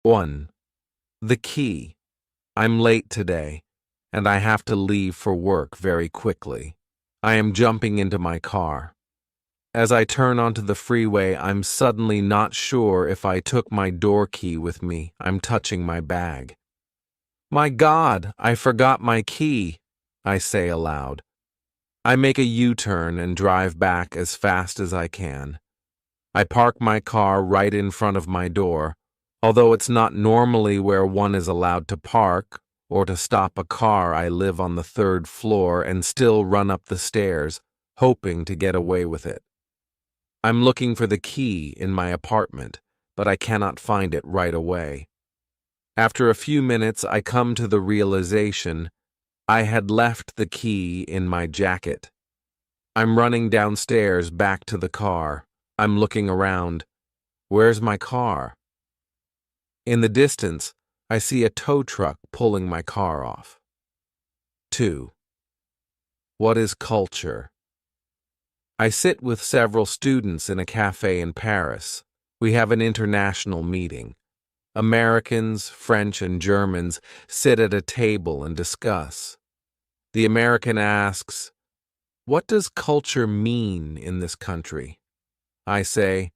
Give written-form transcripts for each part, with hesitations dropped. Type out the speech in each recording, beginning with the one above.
1. The key. I'm late today, and I have to leave for work very quickly. I am jumping into my car. As I turn onto the freeway, I'm suddenly not sure if I took my door key with me. I'm touching my bag. My God, I forgot my key, I say aloud. I make a U-turn and drive back as fast as I can. I park my car right in front of my door, although it's not normally where one is allowed to park or to stop a car. I live on the 3rd floor and still run up the stairs, hoping to get away with it. I'm looking for the key in my apartment, but I cannot find it right away. After a few minutes, I come to the realization I had left the key in my jacket. I'm running downstairs back to the car. I'm looking around. Where's my car? In the distance, I see a tow truck pulling my car off. 2. What is culture? I sit with several students in a cafe in Paris. We have an international meeting. Americans, French, and Germans sit at a table and discuss. The American asks, "What does culture mean in this country?" I say,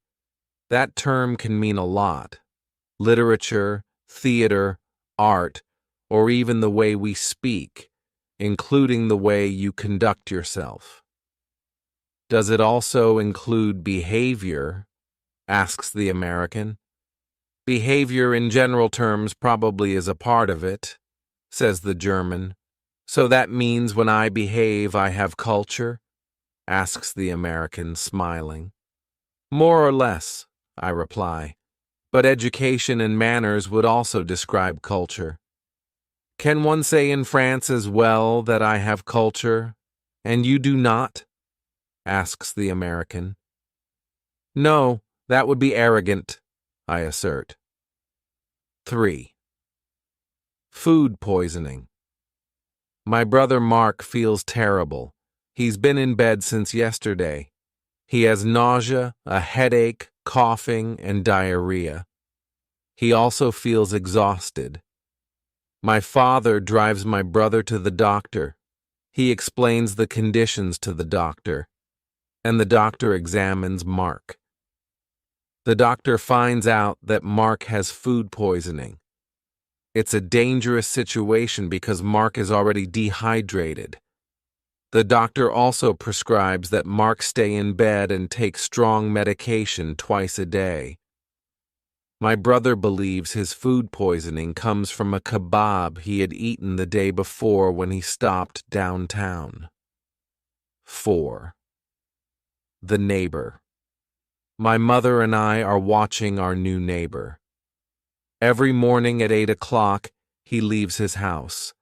"That term can mean a lot. Literature, theater, art, or even the way we speak, including the way you conduct yourself." "Does it also include behavior?" asks the American. "Behavior in general terms probably is a part of it," says the German. "So that means when I behave, I have culture?" asks the American, smiling. "More or less," I reply, "but education and manners would also describe culture." "Can one say in France as well that I have culture, and you do not?" asks the American. "No, that would be arrogant," I assert. 3. Food poisoning. My brother Mark feels terrible. He's been in bed since yesterday. He has nausea, a headache, coughing, and diarrhea. He also feels exhausted. My father drives my brother to the doctor. He explains the conditions to the doctor, and the doctor examines Mark. The doctor finds out that Mark has food poisoning. It's a dangerous situation because Mark is already dehydrated. The doctor also prescribes that Mark stay in bed and take strong medication twice a day. My brother believes his food poisoning comes from a kebab he had eaten the day before when he stopped downtown. 4. The neighbor. My mother and I are watching our new neighbor. Every morning at 8 o'clock, he leaves his house.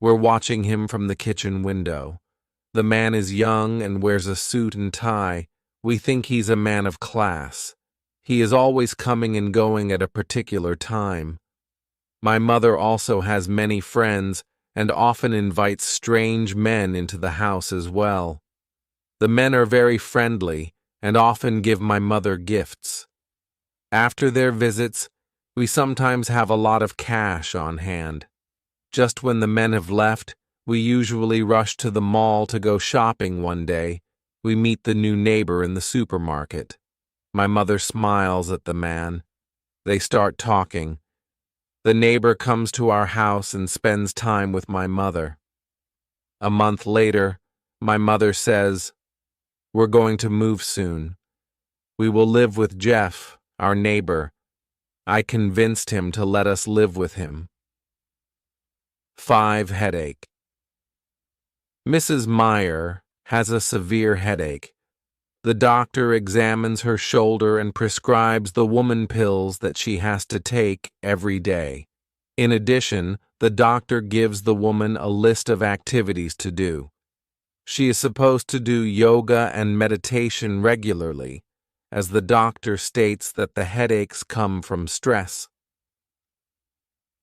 We're watching him from the kitchen window. The man is young and wears a suit and tie. We think he's a man of class. He is always coming and going at a particular time. My mother also has many friends and often invites strange men into the house as well. The men are very friendly and often give my mother gifts. After their visits, we sometimes have a lot of cash on hand. Just when the men have left, we usually rush to the mall to go shopping one day. We meet the new neighbor in the supermarket. My mother smiles at the man. They start talking. The neighbor comes to our house and spends time with my mother. A month later, my mother says, "We're going to move soon. We will live with Jeff, our neighbor. I convinced him to let us live with him." 5. Headache. Mrs. Meyer has a severe headache. The doctor examines her shoulder and prescribes the woman pills that she has to take every day. In addition, the doctor gives the woman a list of activities to do. She is supposed to do yoga and meditation regularly, as the doctor states that the headaches come from stress.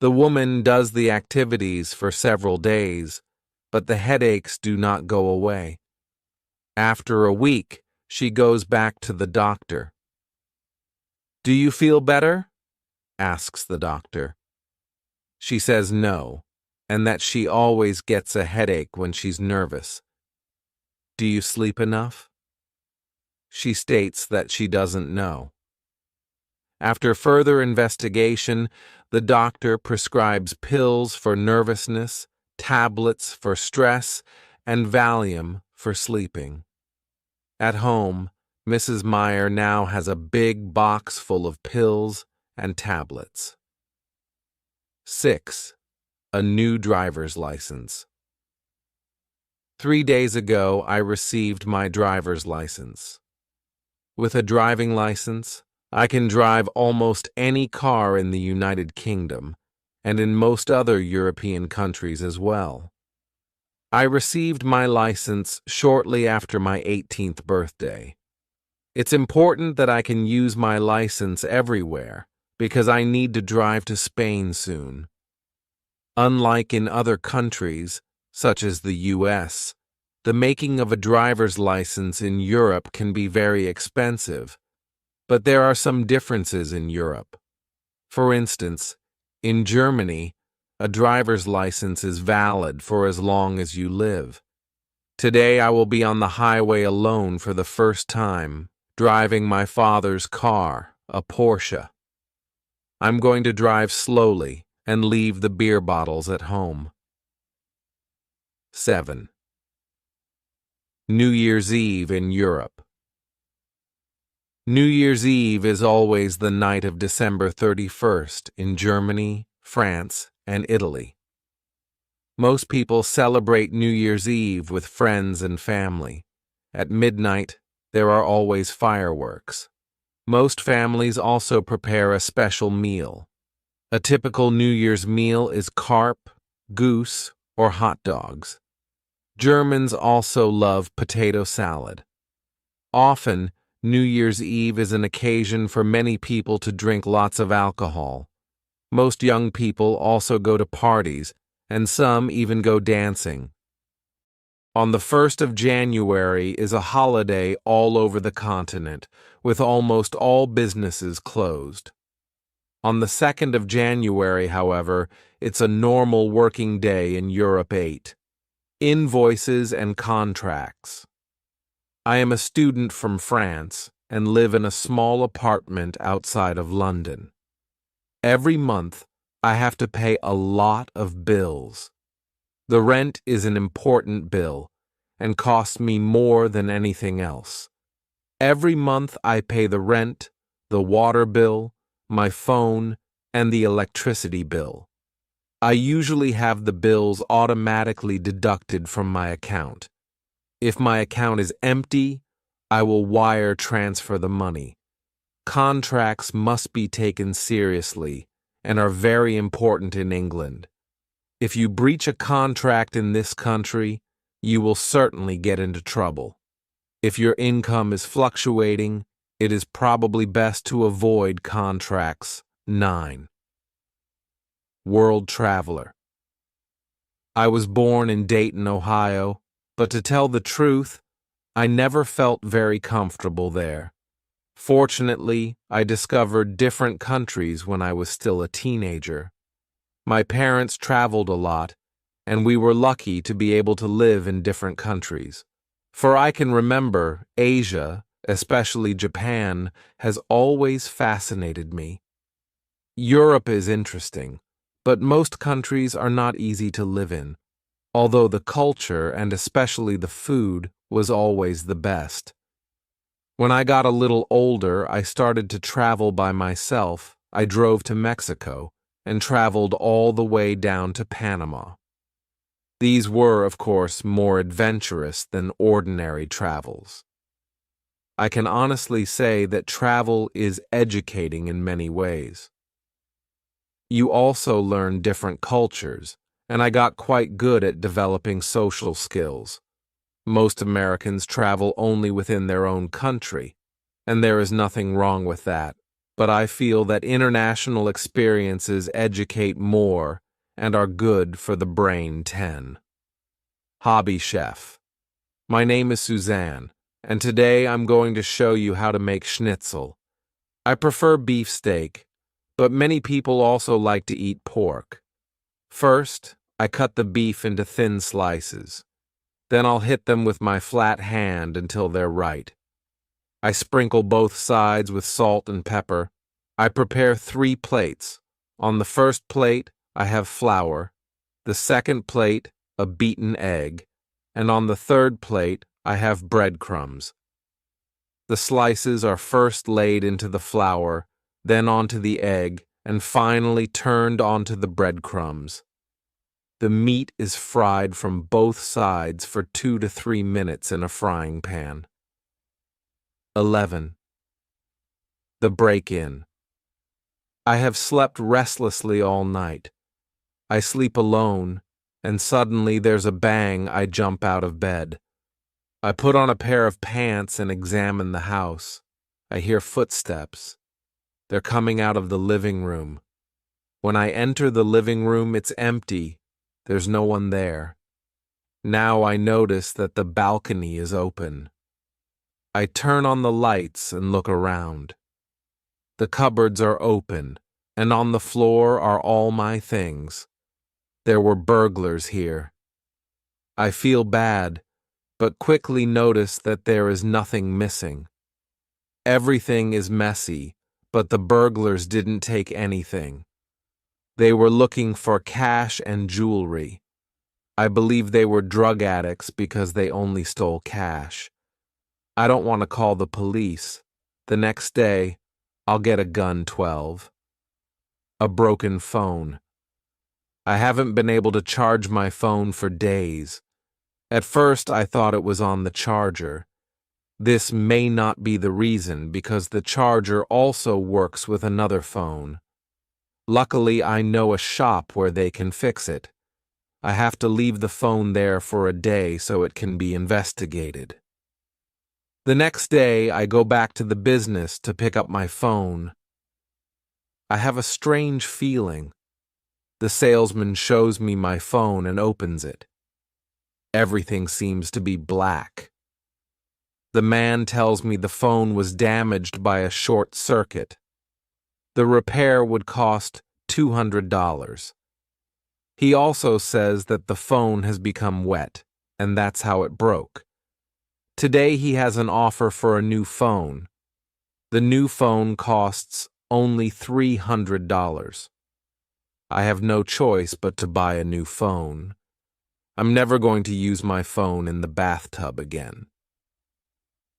The woman does the activities for several days, but the headaches do not go away. After a week, she goes back to the doctor. "Do you feel better?" asks the doctor. She says no, and that she always gets a headache when she's nervous. Do you sleep enough? She states that she doesn't know. After further investigation, the doctor prescribes pills for nervousness, tablets for stress, and Valium for sleeping. At home, Mrs. Meyer now has a big box full of pills and tablets. 6. A new driver's license. 3 days ago, I received my driver's license. With a driving license, I can drive almost any car in the United Kingdom and in most other European countries as well. I received my license shortly after my 18th birthday. It's important that I can use my license everywhere because I need to drive to Spain soon. Unlike in other countries, such as the US, the making of a driver's license in Europe can be very expensive, but there are some differences in Europe. For instance, in Germany, a driver's license is valid for as long as you live. Today I will be on the highway alone for the first time, driving my father's car, a Porsche. I'm going to drive slowly and leave the beer bottles at home. 7. New Year's Eve in Europe. New Year's Eve is always the night of December 31st in Germany, France, and Italy. Most people celebrate New Year's Eve with friends and family. At midnight, there are always fireworks. Most families also prepare a special meal. A typical New Year's meal is carp, goose, or hot dogs. Germans also love potato salad. Often, New Year's Eve is an occasion for many people to drink lots of alcohol. Most young people also go to parties, and some even go dancing. On the 1st of January is a holiday all over the continent, with almost all businesses closed. On the 2nd of January, however, it's a normal working day in Europe 8. Invoices and contracts. I am a student from France and live in a small apartment outside of London. Every month, I have to pay a lot of bills. The rent is an important bill and costs me more than anything else. Every month I pay the rent, the water bill, my phone, and the electricity bill. I usually have the bills automatically deducted from my account. If my account is empty, I will wire transfer the money. Contracts must be taken seriously and are very important in England. If you breach a contract in this country, you will certainly get into trouble. If your income is fluctuating, it is probably best to avoid contracts. 9. World traveler. I was born in Dayton, Ohio, but to tell the truth, I never felt very comfortable there. Fortunately, I discovered different countries when I was still a teenager. My parents traveled a lot, and we were lucky to be able to live in different countries. For I can remember, Asia, especially Japan, has always fascinated me. Europe is interesting, but most countries are not easy to live in, although the culture and especially the food was always the best. When I got a little older, I started to travel by myself. I drove to Mexico and traveled all the way down to Panama. These were, of course, more adventurous than ordinary travels. I can honestly say that travel is educating in many ways. You also learn different cultures, and I got quite good at developing social skills. Most Americans travel only within their own country, and there is nothing wrong with that, but I feel that international experiences educate more and are good for the brain. 10. Hobby chef. My name is Suzanne, and today I'm going to show you how to make schnitzel. I prefer beefsteak, But many people also like to eat pork. First, I cut the beef into thin slices. Then I'll hit them with my flat hand until they're right. I sprinkle both sides with salt and pepper. I prepare 3 plates. On the first plate, I have flour. The second plate, a beaten egg. And on the third plate, I have breadcrumbs. The slices are first laid into the flour, then onto the egg, and finally turned onto the breadcrumbs. The meat is fried from both sides for 2 to 3 minutes in a frying pan. 11. The break-in. I have slept restlessly all night. I sleep alone, and suddenly there's a bang. I jump out of bed. I put on a pair of pants and examine the house. I hear footsteps. They're coming out of the living room. When I enter the living room, it's empty. There's no one there. Now I notice that the balcony is open. I turn on the lights and look around. The cupboards are open, and on the floor are all my things. There were burglars here. I feel bad, but quickly notice that there is nothing missing. Everything is messy, but the burglars didn't take anything. They were looking for cash and jewelry. I believe they were drug addicts because they only stole cash. I don't want to call the police. The next day, I'll get a gun 12. A broken phone. I haven't been able to charge my phone for days. At first, I thought it was on the charger. This may not be the reason because the charger also works with another phone. Luckily, I know a shop where they can fix it. I have to leave the phone there for a day so it can be investigated. The next day, I go back to the business to pick up my phone. I have a strange feeling. The salesman shows me my phone and opens it. Everything seems to be black. The man tells me the phone was damaged by a short circuit. The repair would cost $200. He also says that the phone has become wet, and that's how it broke. Today he has an offer for a new phone. The new phone costs only $300. I have no choice but to buy a new phone. I'm never going to use my phone in the bathtub again.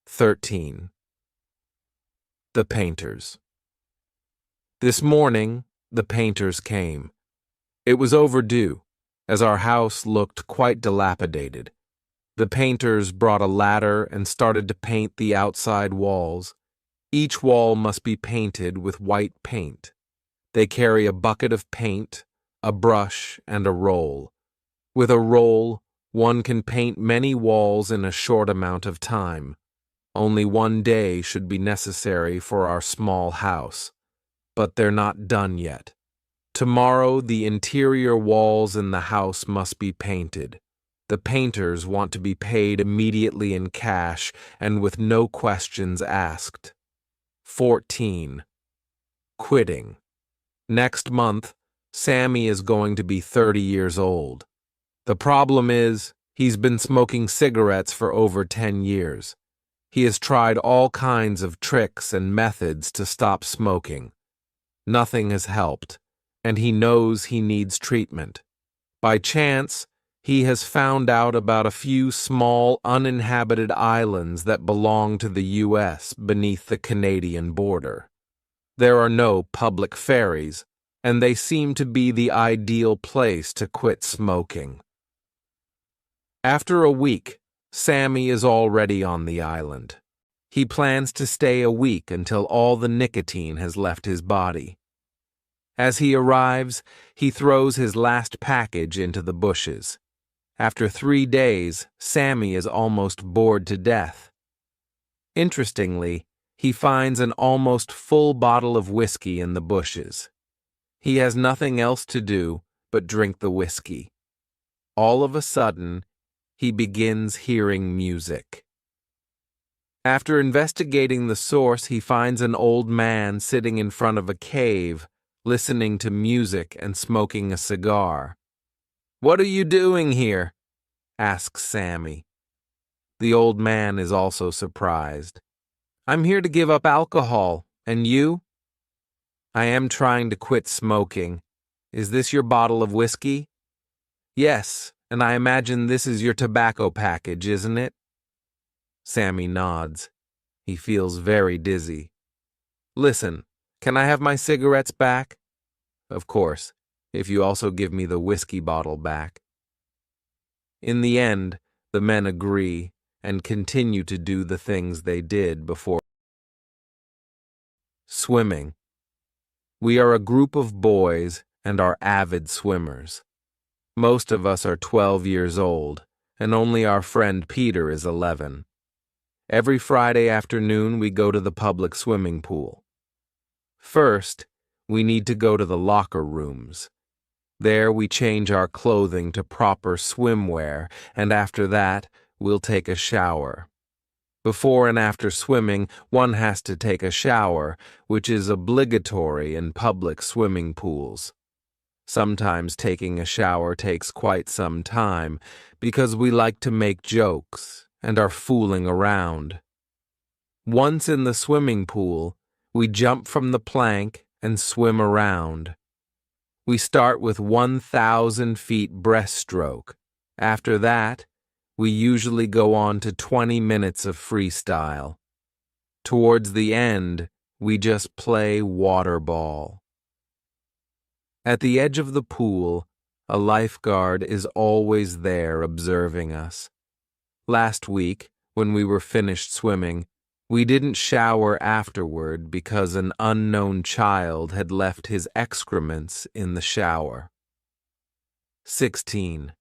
13. The painters. This morning, the painters came. It was overdue, as our house looked quite dilapidated. The painters brought a ladder and started to paint the outside walls. Each wall must be painted with white paint. They carry a bucket of paint, a brush, and a roll. With a roll, one can paint many walls in a short amount of time. Only 1 day should be necessary for our small house. But they're not done yet. Tomorrow, the interior walls in the house must be painted. The painters want to be paid immediately in cash and with no questions asked. 14. Quitting. Next month, Sammy is going to be 30 years old. The problem is, he's been smoking cigarettes for over 10 years. He has tried all kinds of tricks and methods to stop smoking. Nothing has helped, and he knows he needs treatment. By chance, he has found out about a few small uninhabited islands that belong to the U.S. beneath the Canadian border. There are no public ferries, and they seem to be the ideal place to quit smoking. After a week, Sammy is already on the island. He plans to stay a week until all the nicotine has left his body. As he arrives, he throws his last package into the bushes. After 3 days, Sammy is almost bored to death. Interestingly, he finds an almost full bottle of whiskey in the bushes. He has nothing else to do but drink the whiskey. All of a sudden, he begins hearing music. After investigating the source, he finds an old man sitting in front of a cave, listening to music and smoking a cigar. "What are you doing here?" asks Sammy. The old man is also surprised. "I'm here to give up alcohol. And you?" "I am trying to quit smoking. Is this your bottle of whiskey?" "Yes, and I imagine this is your tobacco package, isn't it?" Sammy nods. He feels very dizzy. "Listen, can I have my cigarettes back?" "Of course, if you also give me the whiskey bottle back." In the end, the men agree and continue to do the things they did before. Swimming. We are a group of boys and are avid swimmers. Most of us are 12 years old, and only our friend Peter is 11. Every Friday afternoon we go to the public swimming pool. First, we need to go to the locker rooms. There we change our clothing to proper swimwear, and after that, we'll take a shower. Before and after swimming, one has to take a shower, which is obligatory in public swimming pools. Sometimes taking a shower takes quite some time because we like to make jokes and are fooling around. Once in the swimming pool, we jump from the plank and swim around. We start with 1,000 feet breaststroke. After that, we usually go on to 20 minutes of freestyle. Towards the end, we just play water ball. At the edge of the pool, a lifeguard is always there observing us. Last week, when we were finished swimming, we didn't shower afterward because an unknown child had left his excrements in the shower. 16.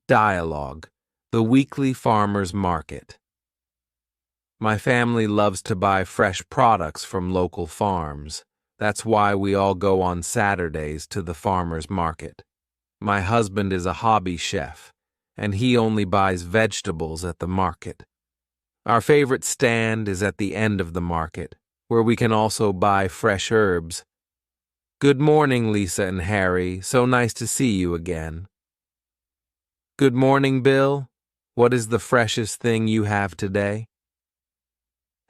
Dialogue, the weekly farmer's market. My family loves to buy fresh products from local farms. That's why we all go on Saturdays to the farmer's market. My husband is a hobby chef, and he only buys vegetables at the market. Our favorite stand is at the end of the market, where we can also buy fresh herbs. "Good morning, Lisa and Harry. So nice to see you again." "Good morning, Bill. What is the freshest thing you have today?"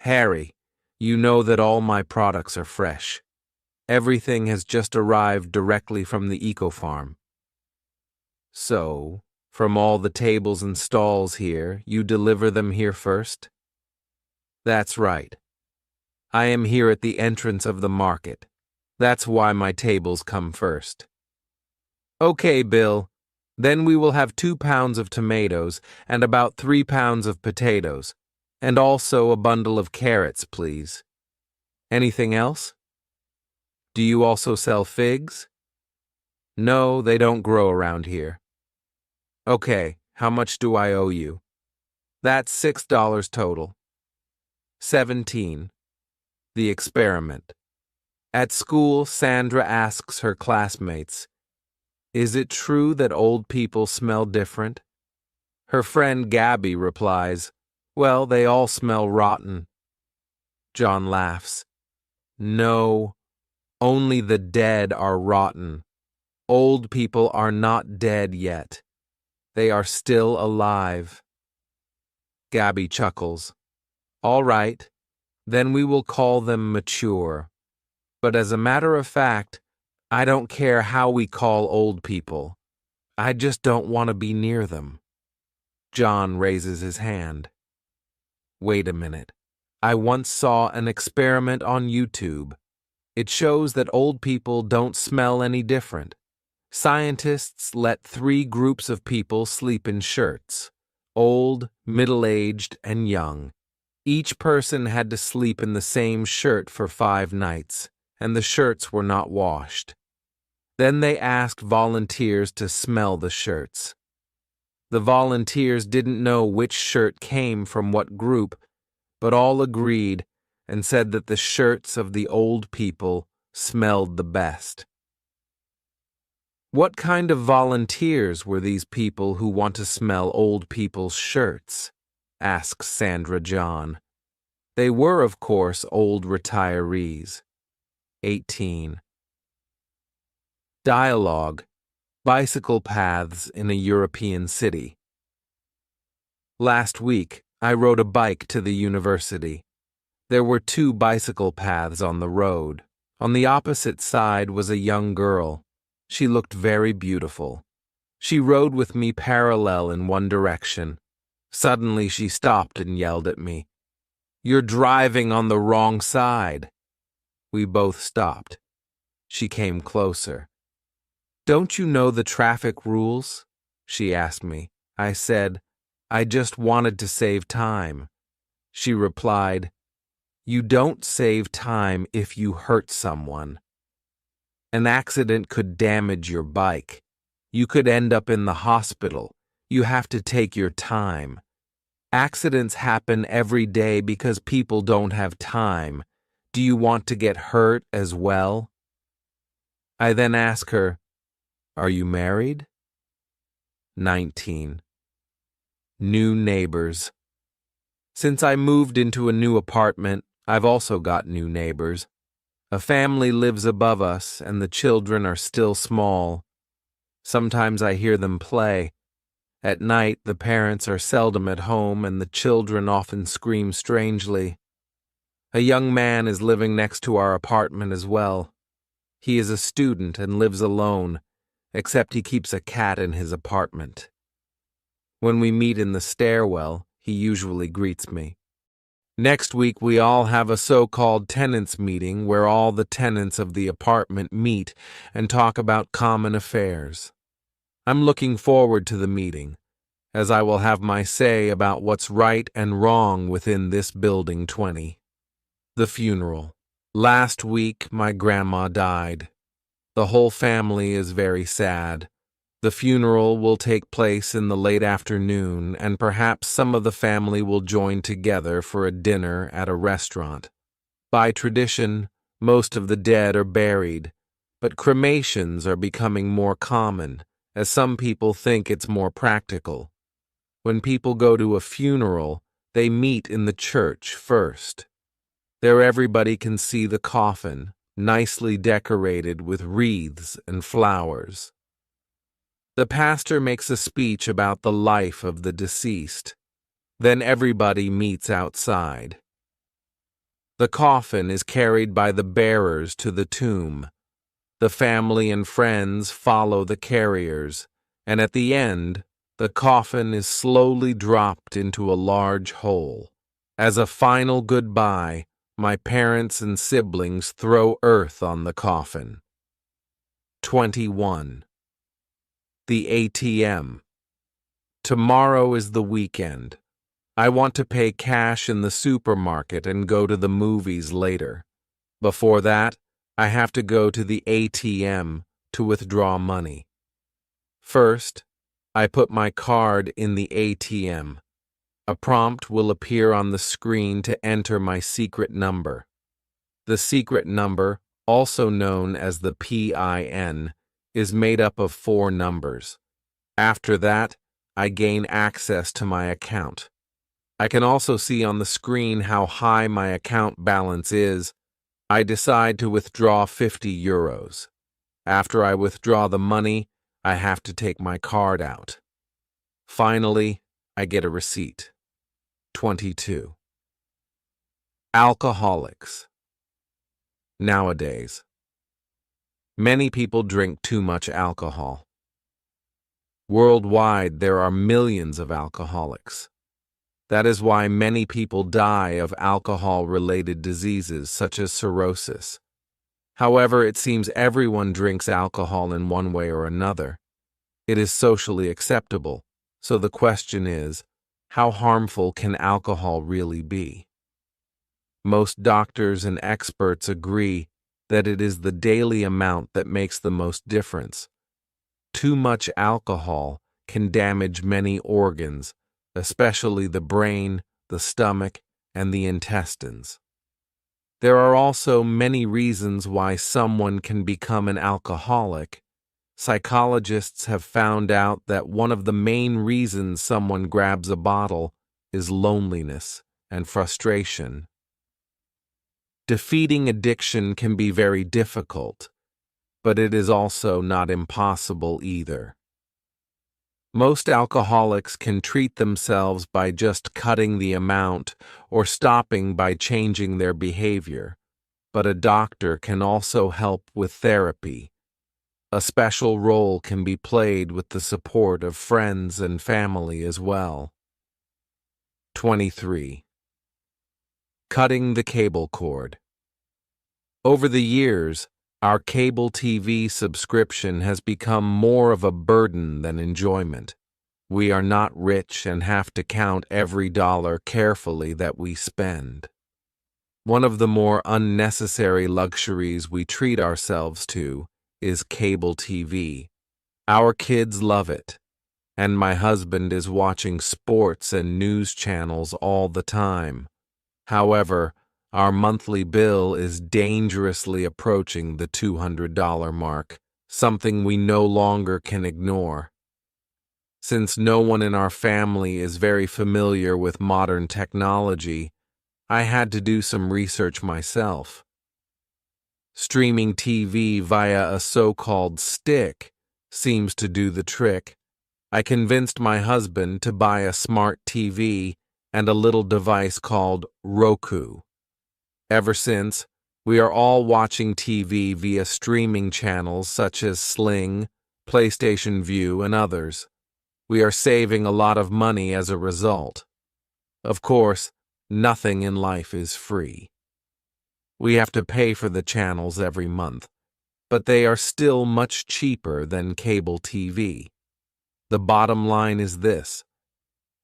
"Harry, you know that all my products are fresh. Everything has just arrived directly from the eco-farm." "So, from all the tables and stalls here, you deliver them here first?" "That's right. I am here at the entrance of the market. That's why my tables come first." "Okay, Bill. Then we will have 2 pounds of tomatoes and about 3 pounds of potatoes, and also a bundle of carrots, please. Anything else?" "Do you also sell figs?" "No, they don't grow around here." "Okay, how much do I owe you?" "That's $6 total." 17. The experiment. At school, Sandra asks her classmates, "Is it true that old people smell different?" Her friend Gabby replies, "Well, they all smell rotten." John laughs. "No, only the dead are rotten. Old people are not dead yet. They are still alive." Gabby chuckles. "All right, then we will call them mature. But as a matter of fact, I don't care how we call old people. I just don't want to be near them." John raises his hand. "Wait a minute. I once saw an experiment on YouTube. It shows that old people don't smell any different. Scientists let 3 groups of people sleep in shirts: old, middle-aged, and young. Each person had to sleep in the same shirt for 5 nights, and the shirts were not washed. Then they asked volunteers to smell the shirts. The volunteers didn't know which shirt came from what group, but all agreed and said that the shirts of the old people smelled the best. What kind of volunteers were these people who want to smell old people's shirts? Asks Sandra John. They were, of course, old retirees. 18. Dialogue: Bicycle paths in a European city. Last week, I rode a bike to the university. There were 2 bicycle paths on the road. On the opposite side was a young girl. She looked very beautiful. She rode with me parallel in one direction. Suddenly she stopped and yelled at me, "You're driving on the wrong side." We both stopped. She came closer. "Don't you know the traffic rules?" she asked me. I said, "I just wanted to save time." She replied, "You don't save time if you hurt someone. An accident could damage your bike. You could end up in the hospital. You have to take your time. Accidents happen every day because people don't have time. Do you want to get hurt as well?" I then ask her, "Are you married?" 19. New neighbors. Since I moved into a new apartment, I've also got new neighbors. A family lives above us, and the children are still small. Sometimes I hear them play. At night, the parents are seldom at home, and the children often scream strangely. A young man is living next to our apartment as well. He is a student and lives alone, except he keeps a cat in his apartment. When we meet in the stairwell, he usually greets me. Next week, we all have a so-called tenants meeting where all the tenants of the apartment meet and talk about common affairs. I'm looking forward to the meeting, as I will have my say about what's right and wrong within this building 20. The funeral. Last week, my grandma died. The whole family is very sad. The funeral will take place in the late afternoon, and perhaps some of the family will join together for a dinner at a restaurant. By tradition, most of the dead are buried, but cremations are becoming more common, as some people think it's more practical. When people go to a funeral, they meet in the church first. There everybody can see the coffin, nicely decorated with wreaths and flowers. The pastor makes a speech about the life of the deceased. Then everybody meets outside. The coffin is carried by the bearers to the tomb. The family and friends follow the carriers, and at the end, the coffin is slowly dropped into a large hole. As a final goodbye, my parents and siblings throw earth on the coffin. 21. The ATM. Tomorrow is the weekend. I want to pay cash in the supermarket and go to the movies later. Before that, I have to go to the ATM to withdraw money. First, I put my card in the ATM. A prompt will appear on the screen to enter my secret number. The secret number, also known as the PIN, is made up of 4 numbers. After that, I gain access to my account. I can also see on the screen how high my account balance is. I decide to withdraw 50 euros. After I withdraw the money, I have to take my card out. Finally, I get a receipt. 22. Alcoholics. Nowadays, many people drink too much alcohol. Worldwide, there are millions of alcoholics. That is why many people die of alcohol-related diseases such as cirrhosis. However, it seems everyone drinks alcohol in one way or another. It is socially acceptable, so the question is, how harmful can alcohol really be? Most doctors and experts agree that it is the daily amount that makes the most difference. Too much alcohol can damage many organs, especially the brain, the stomach, and the intestines. There are also many reasons why someone can become an alcoholic. Psychologists have found out that one of the main reasons someone grabs a bottle is loneliness and frustration. Defeating addiction can be very difficult. but it is also not impossible either. Most alcoholics can treat themselves by just cutting the amount or stopping by changing their behavior, but a doctor can also help with therapy. A special role can be played with the support of friends and family as well. 23. Cutting the cable cord. Over the years, our cable TV subscription has become more of a burden than enjoyment. We are not rich and have to count every dollar carefully that we spend. One of the more unnecessary luxuries we treat ourselves to is cable TV. Our kids love it, and my husband is watching sports and news channels all the time. However, our monthly bill is dangerously approaching the $200 mark, something we no longer can ignore. Since no one in our family is very familiar with modern technology, I had to do some research myself. Streaming TV via a so-called stick seems to do the trick. I convinced my husband to buy a smart TV and a little device called Roku. Ever since, we are all watching TV via streaming channels such as Sling, PlayStation Vue, and others. We are saving a lot of money as a result. Of course, nothing in life is free. We have to pay for the channels every month, but they are still much cheaper than cable TV. The bottom line is this: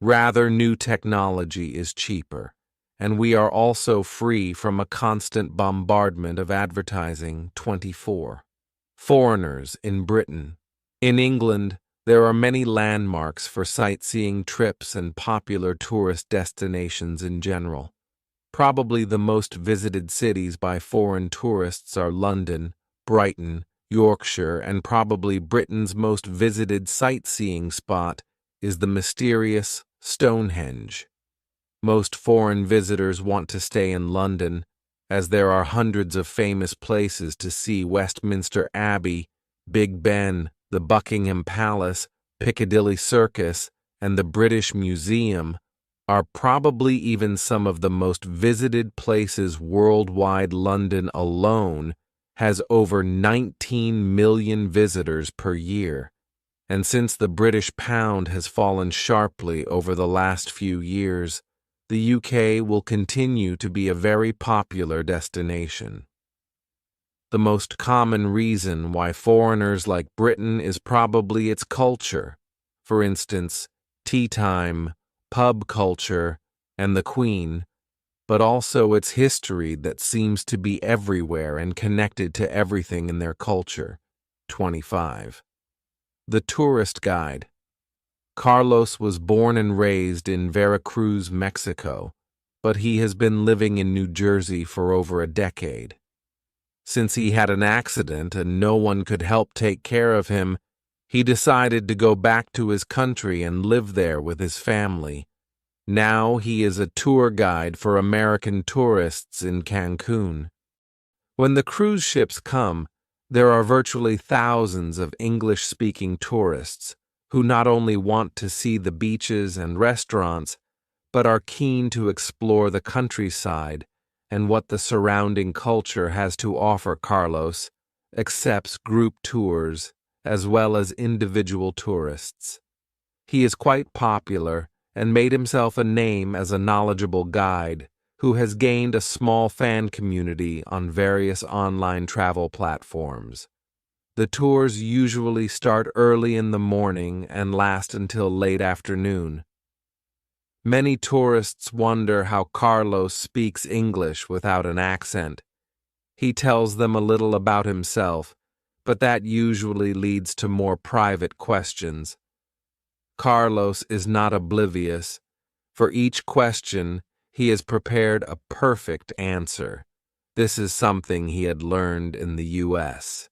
rather, new technology is cheaper, and we are also free from a constant bombardment of advertising 24. Foreigners in Britain. In England, there are many landmarks for sightseeing trips and popular tourist destinations in general. Probably the most visited cities by foreign tourists are London, Brighton, Yorkshire, and probably Britain's most visited sightseeing spot is the mysterious Stonehenge. Most foreign visitors want to stay in London, as there are hundreds of famous places to see: Westminster Abbey, Big Ben, the Buckingham Palace, Piccadilly Circus, and the British Museum are probably even some of the most visited places worldwide. London alone has over 19 million visitors per year, and since the British pound has fallen sharply over the last few years, the UK will continue to be a very popular destination. The most common reason why foreigners like Britain is probably its culture. For instance, tea time, pub culture, and the Queen, but also its history that seems to be everywhere and connected to everything in their culture. 25. The Tourist Guide. Carlos was born and raised in Veracruz, Mexico, but he has been living in New Jersey for over a decade. Since he had an accident and no one could help take care of him, he decided to go back to his country and live there with his family. Now he is a tour guide for American tourists in Cancun. When the cruise ships come, there are virtually thousands of English-speaking tourists who not only want to see the beaches and restaurants, but are keen to explore the countryside and what the surrounding culture has to offer. Carlos accepts group tours as well as individual tourists. He is quite popular and made himself a name as a knowledgeable guide who has gained a small fan community on various online travel platforms. The tours usually start early in the morning and last until late afternoon. Many tourists wonder how Carlos speaks English without an accent. He tells them a little about himself, but that usually leads to more private questions. Carlos is not oblivious. For each question, he has prepared a perfect answer. This is something he had learned in the U.S.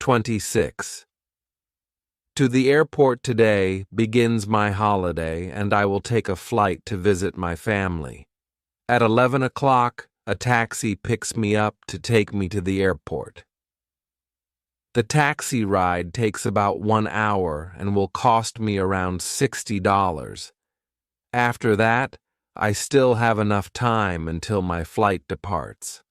26. To the airport today begins my holiday, and I will take a flight to visit my family. At 11 o'clock, a taxi picks me up to take me to the airport. The taxi ride takes about 1 hour and will cost me around $60. After that, I still have enough time until my flight departs.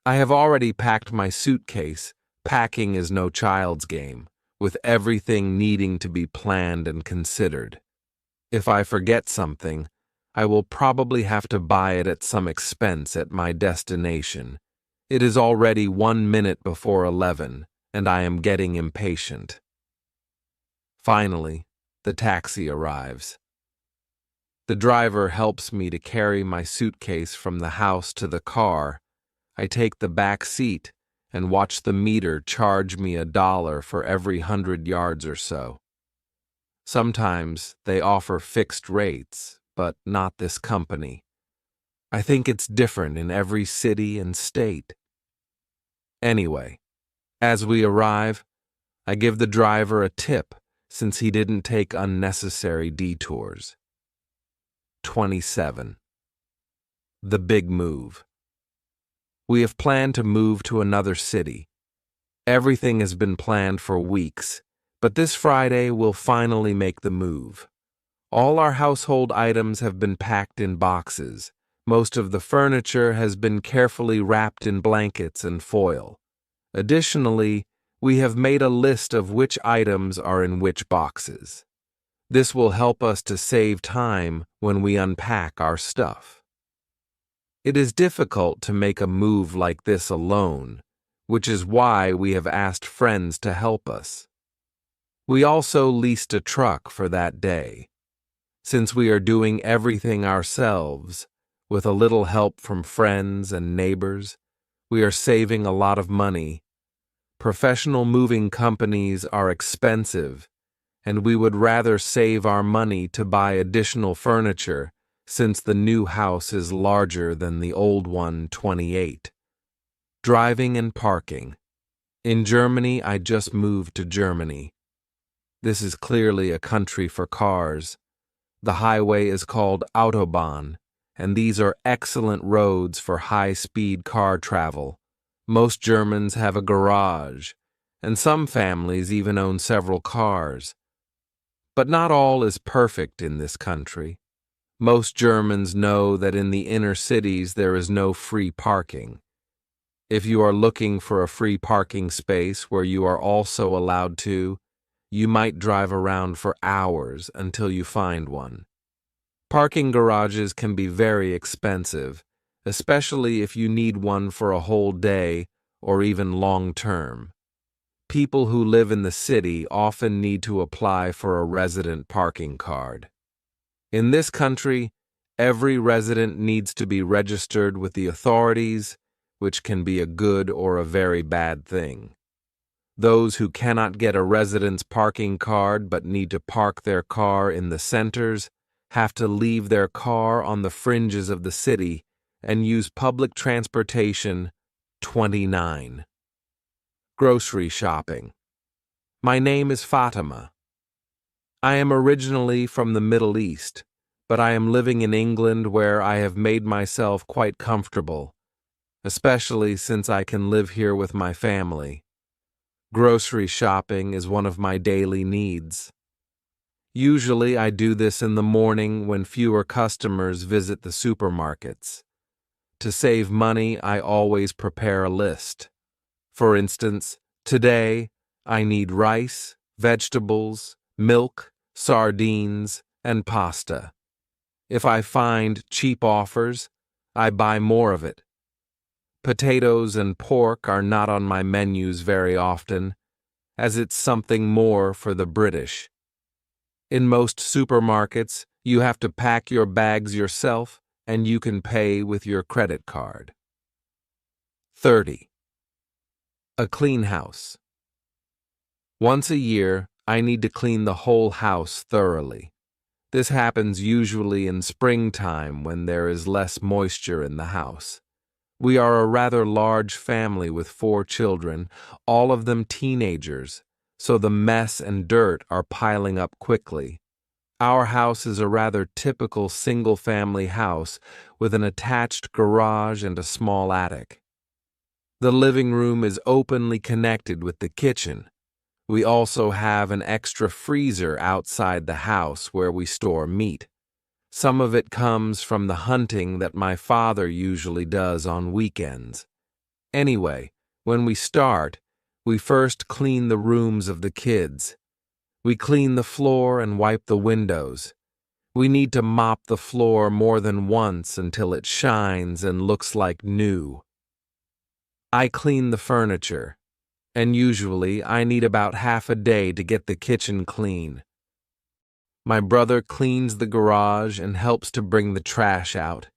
I have already packed my suitcase. Packing is no child's game, with everything needing to be planned and considered. If I forget something, I will probably have to buy it at some expense at my destination. It is already 1 minute before 11, and I am getting impatient. Finally, the taxi arrives. The driver helps me to carry my suitcase from the house to the car. I take the back seat and watch the meter charge me $1 for every 100 yards or so. Sometimes they offer fixed rates, but not this company. I think it's different in every city and state. Anyway, as we arrive, I give the driver a tip since he didn't take unnecessary detours. 27. The big move. We have planned to move to another city. Everything has been planned for weeks, but this Friday we'll finally make the move. All our household items have been packed in boxes. Most of the furniture has been carefully wrapped in blankets and foil. Additionally, we have made a list of which items are in which boxes. This will help us to save time when we unpack our stuff. It is difficult to make a move like this alone, which is why we have asked friends to help us. We also leased a truck for that day. Since we are doing everything ourselves, with a little help from friends and neighbors, we are saving a lot of money. Professional moving companies are expensive, and we would rather save our money to buy additional furniture since the new house is larger than the old one 28. Driving and parking. In Germany, I just moved to Germany. This is clearly a country for cars. The highway is called Autobahn, and these are excellent roads for high-speed car travel. Most Germans have a garage, and some families even own several cars. But not all is perfect in this country. Most Germans know that in the inner cities there is no free parking. If you are looking for a free parking space where you are also allowed to, you might drive around for hours until you find one. Parking garages can be very expensive, especially if you need one for a whole day or even long term. People who live in the city often need to apply for a resident parking card. In this country, every resident needs to be registered with the authorities, which can be a good or a very bad thing. Those who cannot get a residence parking card but need to park their car in the centers have to leave their car on the fringes of the city and use public transportation. 29. Grocery shopping. My name is Fatima. I am originally from the Middle East, but I am living in England where I have made myself quite comfortable, especially since I can live here with my family. Grocery shopping is one of my daily needs. Usually I do this in the morning when fewer customers visit the supermarkets. To save money, I always prepare a list. For instance, today I need rice, vegetables, milk, sardines, and pasta. If I find cheap offers, I buy more of it. Potatoes and pork are not on my menus very often, as it's something more for the British. In most supermarkets, you have to pack your bags yourself, and you can pay with your credit card. 30. A clean house. Once a year, I need to clean the whole house thoroughly. This happens usually in springtime when there is less moisture in the house. We are a rather large family with 4 children, all of them teenagers, so the mess and dirt are piling up quickly. Our house is a rather typical single-family house with an attached garage and a small attic. The living room is openly connected with the kitchen. We also have an extra freezer outside the house where we store meat. Some of it comes from the hunting that my father usually does on weekends. Anyway, when we start, we first clean the rooms of the kids. We clean the floor and wipe the windows. We need to mop the floor more than once until it shines and looks like new. I clean the furniture, and usually I need about half a day to get the kitchen clean. My brother cleans the garage and helps to bring the trash out.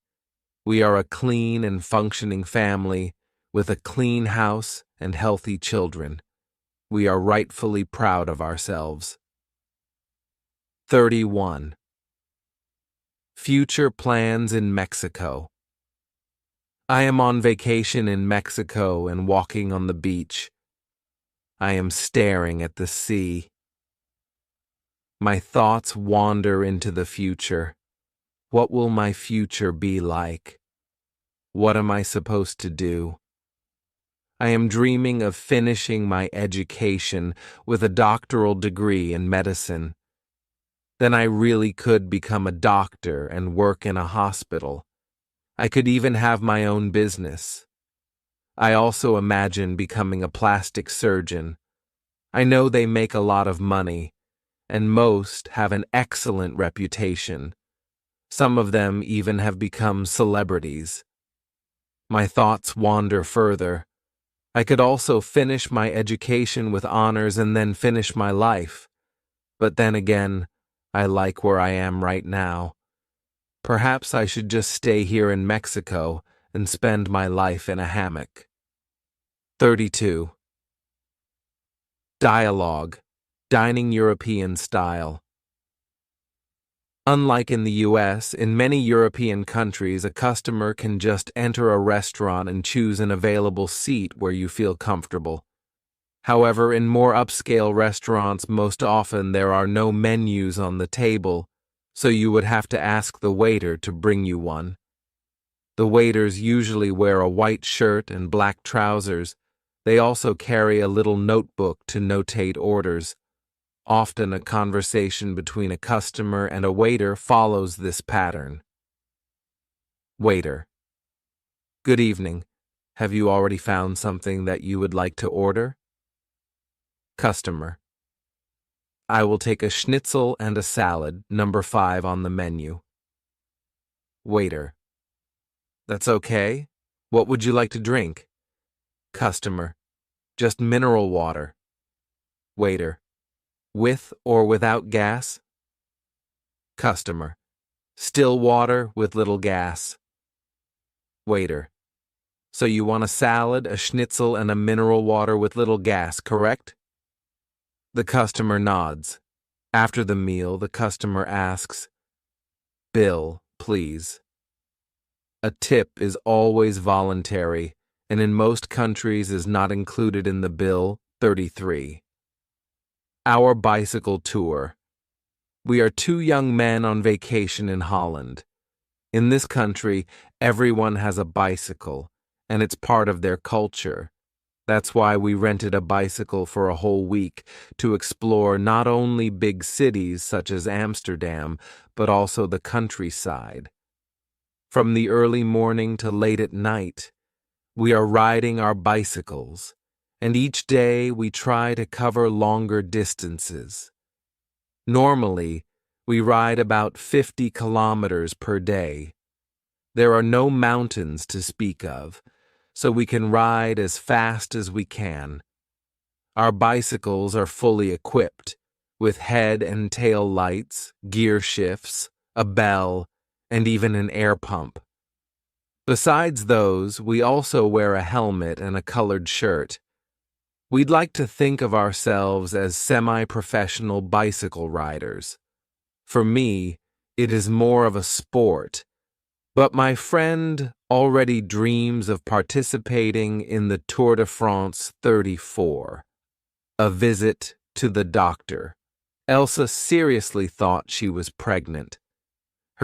We are a clean and functioning family with a clean house and healthy children. We are rightfully proud of ourselves. 31. Future plans in Mexico. I am on vacation in Mexico and walking on the beach. I am staring at the sea. My thoughts wander into the future. What will my future be like? What am I supposed to do? I am dreaming of finishing my education with a doctoral degree in medicine. Then I really could become a doctor and work in a hospital. I could even have my own business. I also imagine becoming a plastic surgeon. I know they make a lot of money, and most have an excellent reputation. Some of them even have become celebrities. My thoughts wander further. I could also finish my education with honors and then finish my life. But then again, I like where I am right now. Perhaps I should just stay here in Mexico and spend my life in a hammock. 32. Dialogue. Dining European style. Unlike in the US, in many European countries, a customer can just enter a restaurant and choose an available seat where you feel comfortable. However, in more upscale restaurants, most often there are no menus on the table, so you would have to ask the waiter to bring you one. The waiters usually wear a white shirt and black trousers. They also carry a little notebook to notate orders. Often a conversation between a customer and a waiter follows this pattern. Waiter. Good evening. Have you already found something that you would like to order? Customer. I will take a schnitzel and a salad, number 5 on the menu. Waiter. That's okay. What would you like to drink? Customer. Just mineral water. Waiter. With or without gas? Customer. Still water with little gas. Waiter. So you want a salad, a schnitzel, and a mineral water with little gas, correct? The customer nods. After the meal, the customer asks, "Bill, please." A tip is always voluntary, and in most countries is not included in the bill. 33. Our bicycle tour. We are 2 young men on vacation in Holland. In this country, everyone has a bicycle, and it's part of their culture. That's why we rented a bicycle for a whole week to explore not only big cities such as Amsterdam, but also the countryside. From the early morning to late at night, we are riding our bicycles, and each day we try to cover longer distances. Normally, we ride about 50 kilometers per day. There are no mountains to speak of, so we can ride as fast as we can. Our bicycles are fully equipped, with head and tail lights, gear shifts, a bell, and even an air pump. Besides those, we also wear a helmet and a colored shirt. We'd like to think of ourselves as semi-professional bicycle riders. For me, it is more of a sport, but my friend already dreams of participating in the Tour de France 34. A visit to the doctor. Elsa seriously thought she was pregnant.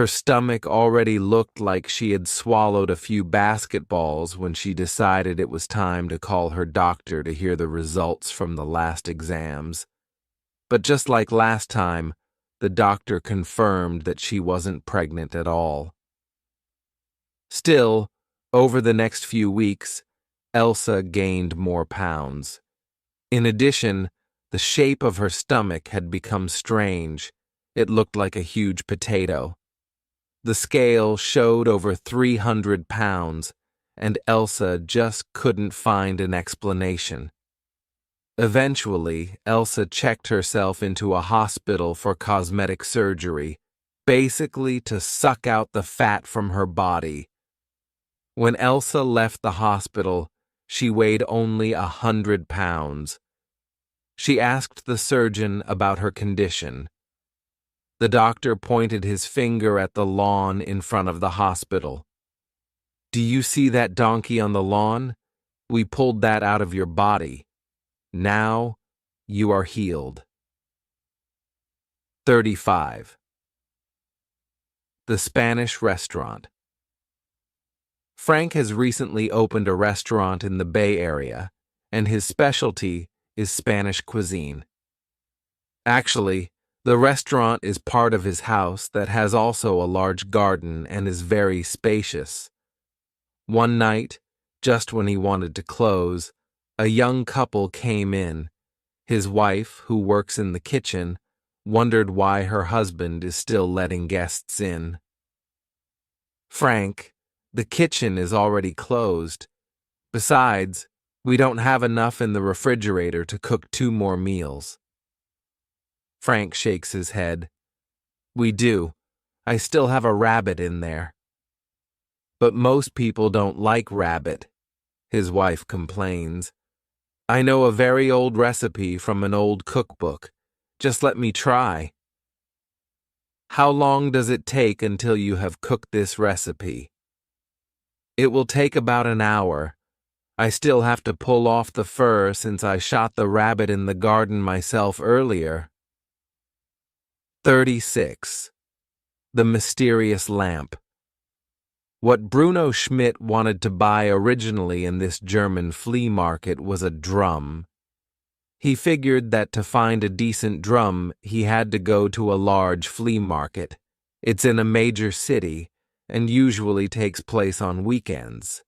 Her stomach already looked like she had swallowed a few basketballs when she decided it was time to call her doctor to hear the results from the last exams. But just like last time, the doctor confirmed that she wasn't pregnant at all. Still, over the next few weeks, Elsa gained more pounds. In addition, the shape of her stomach had become strange. It looked like a huge potato. The scale showed over 300 pounds, and Elsa just couldn't find an explanation. Eventually, Elsa checked herself into a hospital for cosmetic surgery, basically to suck out the fat from her body. When Elsa left the hospital, she weighed only 100 pounds. She asked the surgeon about her condition. The doctor pointed his finger at the lawn in front of the hospital. "Do you see that donkey on the lawn? We pulled that out of your body. Now, you are healed." 35. The Spanish Restaurant. Frank has recently opened a restaurant in the Bay Area, and his specialty is Spanish cuisine. Actually, the restaurant is part of his house that has also a large garden and is very spacious. One night, just when he wanted to close, a young couple came in. His wife, who works in the kitchen, wondered why her husband is still letting guests in. "Frank, the kitchen is already closed. Besides, we don't have enough in the refrigerator to cook 2 more meals." Frank shakes his head. "We do. I still have a rabbit in there." "But most people don't like rabbit," his wife complains. "I know a very old recipe from an old cookbook. Just let me try." "How long does it take until you have cooked this recipe?" "It will take about an hour. I still have to pull off the fur since I shot the rabbit in the garden myself earlier." 36. The Mysterious Lamp. What Bruno Schmidt wanted to buy originally in this German flea market was a drum. He figured that to find a decent drum, he had to go to a large flea market. It's in a major city and usually takes place on weekends.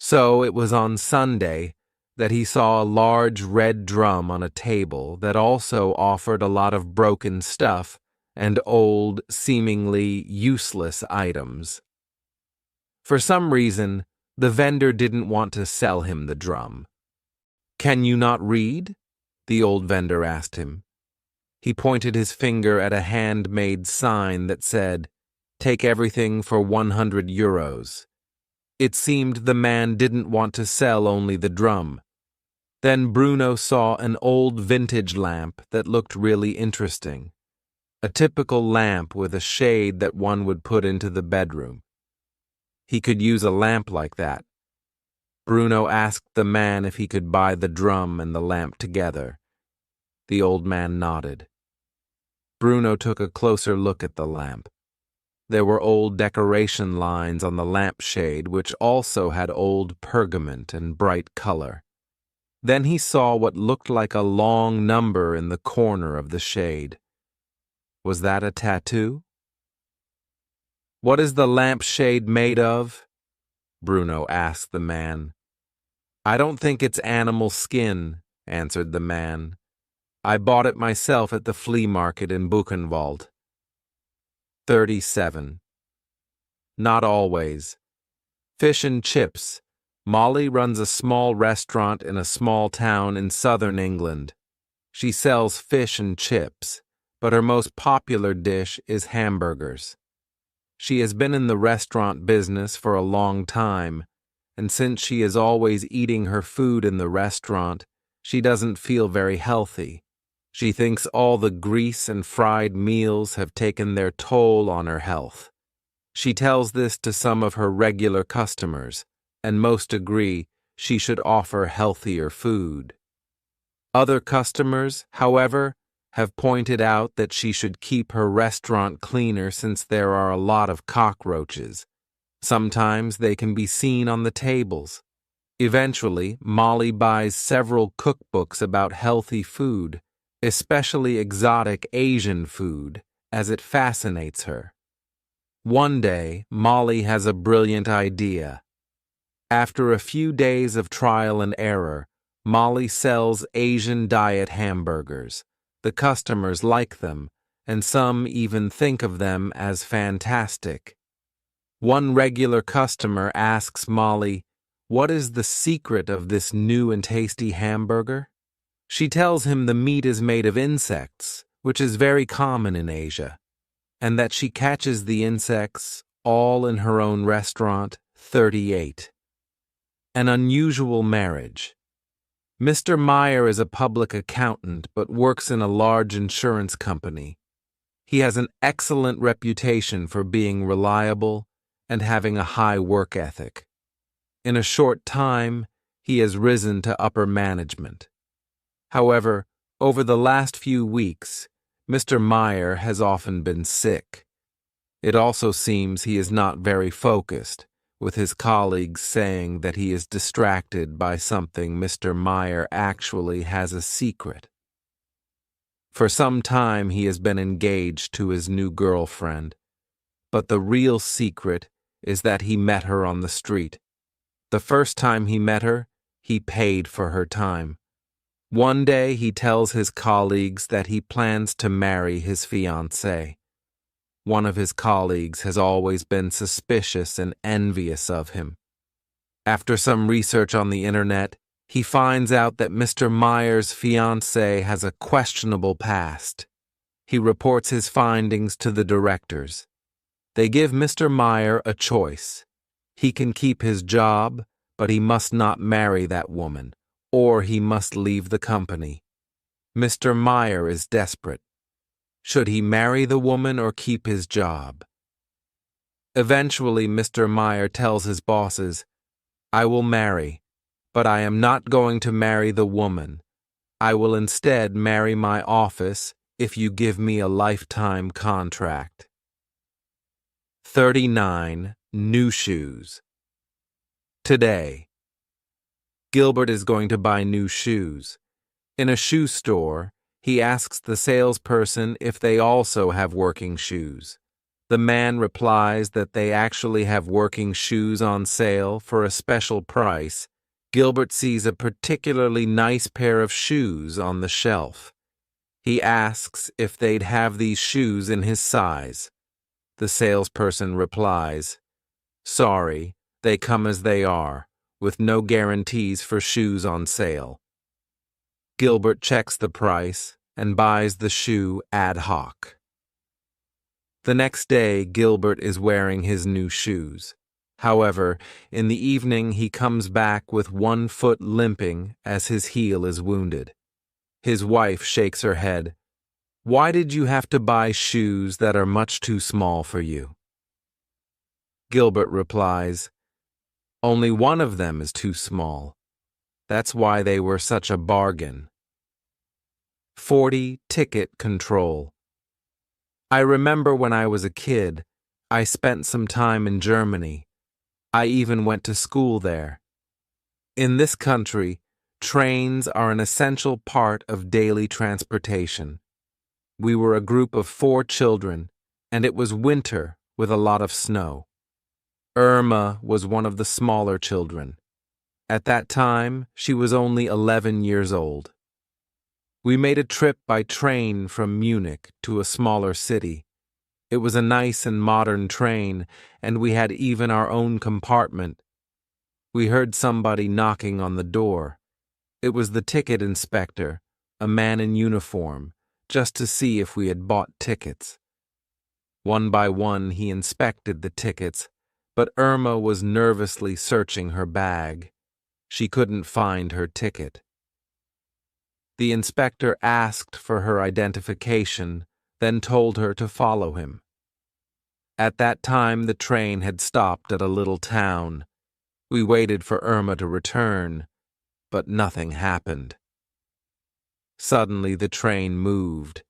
So it was on Sunday that he saw a large red drum on a table that also offered a lot of broken stuff and old, seemingly useless items. For some reason, the vendor didn't want to sell him the drum. "Can you not read?" the old vendor asked him. He pointed his finger at a handmade sign that said, "Take everything for 100 euros. It seemed the man didn't want to sell only the drum. Then Bruno saw an old vintage lamp that looked really interesting. A typical lamp with a shade that one would put into the bedroom. He could use a lamp like that. Bruno asked the man if he could buy the drum and the lamp together. The old man nodded. Bruno took a closer look at the lamp. There were old decoration lines on the lampshade, which also had old pergament and bright color. Then he saw what looked like a long number in the corner of the shade. Was that a tattoo? "What is the lampshade made of?" Bruno asked the man. "I don't think it's animal skin," answered the man. "I bought it myself at the flea market in Buchenwald." 37. Not always. Fish and chips. Molly runs a small restaurant in a small town in southern England. She sells fish and chips, but her most popular dish is hamburgers. She has been in the restaurant business for a long time, and since she is always eating her food in the restaurant, she doesn't feel very healthy. She thinks all the grease and fried meals have taken their toll on her health. She tells this to some of her regular customers, and most agree she should offer healthier food. Other customers, however, have pointed out that she should keep her restaurant cleaner since there are a lot of cockroaches. Sometimes they can be seen on the tables. Eventually, Molly buys several cookbooks about healthy food, especially exotic Asian food, as it fascinates her. One day, Molly has a brilliant idea. After a few days of trial and error, Molly sells Asian diet hamburgers. The customers like them, and some even think of them as fantastic. One regular customer asks Molly, "What is the secret of this new and tasty hamburger?" She tells him the meat is made of insects, which is very common in Asia, and that she catches the insects all in her own restaurant, 38. An unusual marriage. Mr. Meyer is a public accountant but works in a large insurance company. He has an excellent reputation for being reliable and having a high work ethic. In a short time, he has risen to upper management. However, over the last few weeks, Mr. Meyer has often been sick. It also seems he is not very focused, with his colleagues saying that he is distracted by something Mr. Meyer actually has a secret. For some time he has been engaged to his new girlfriend, but the real secret is that he met her on the street. The first time he met her, he paid for her time. One day he tells his colleagues that he plans to marry his fiancée. One of his colleagues has always been suspicious and envious of him. After some research on the internet, he finds out that Mr. Meyer's fiancée has a questionable past. He reports his findings to the directors. They give Mr. Meyer a choice. He can keep his job, but he must not marry that woman, or he must leave the company. Mr. Meyer is desperate. Should he marry the woman or keep his job? Eventually, Mr. Meyer tells his bosses, "I will marry, but I am not going to marry the woman. I will instead marry my office if you give me a lifetime contract." 39. New shoes. Today, Gilbert is going to buy new shoes. In a shoe store, he asks the salesperson if they also have working shoes. The man replies that they actually have working shoes on sale for a special price. Gilbert sees a particularly nice pair of shoes on the shelf. He asks if they'd have these shoes in his size. The salesperson replies, "Sorry, they come as they are, with no guarantees for shoes on sale." Gilbert checks the price and buys the shoe ad hoc. The next day, Gilbert is wearing his new shoes. However, in the evening he comes back with one foot limping as his heel is wounded. His wife shakes her head. "Why did you have to buy shoes that are much too small for you?" Gilbert replies, "Only one of them is too small. That's why they were such a bargain." 40. Ticket control. I remember when I was a kid, I spent some time in Germany. I even went to school there. In this country, trains are an essential part of daily transportation. We were a group of 4 children, and it was winter with a lot of snow. Irma was one of the smaller children. At that time, she was only 11 years old. We made a trip by train from Munich to a smaller city. It was a nice and modern train, and we had even our own compartment. We heard somebody knocking on the door. It was the ticket inspector, a man in uniform, just to see if we had bought tickets. One by one he inspected the tickets, but Irma was nervously searching her bag. She couldn't find her ticket. The inspector asked for her identification, then told her to follow him. At that time the train had stopped at a little town. We waited for Irma to return, but nothing happened. Suddenly the train moved,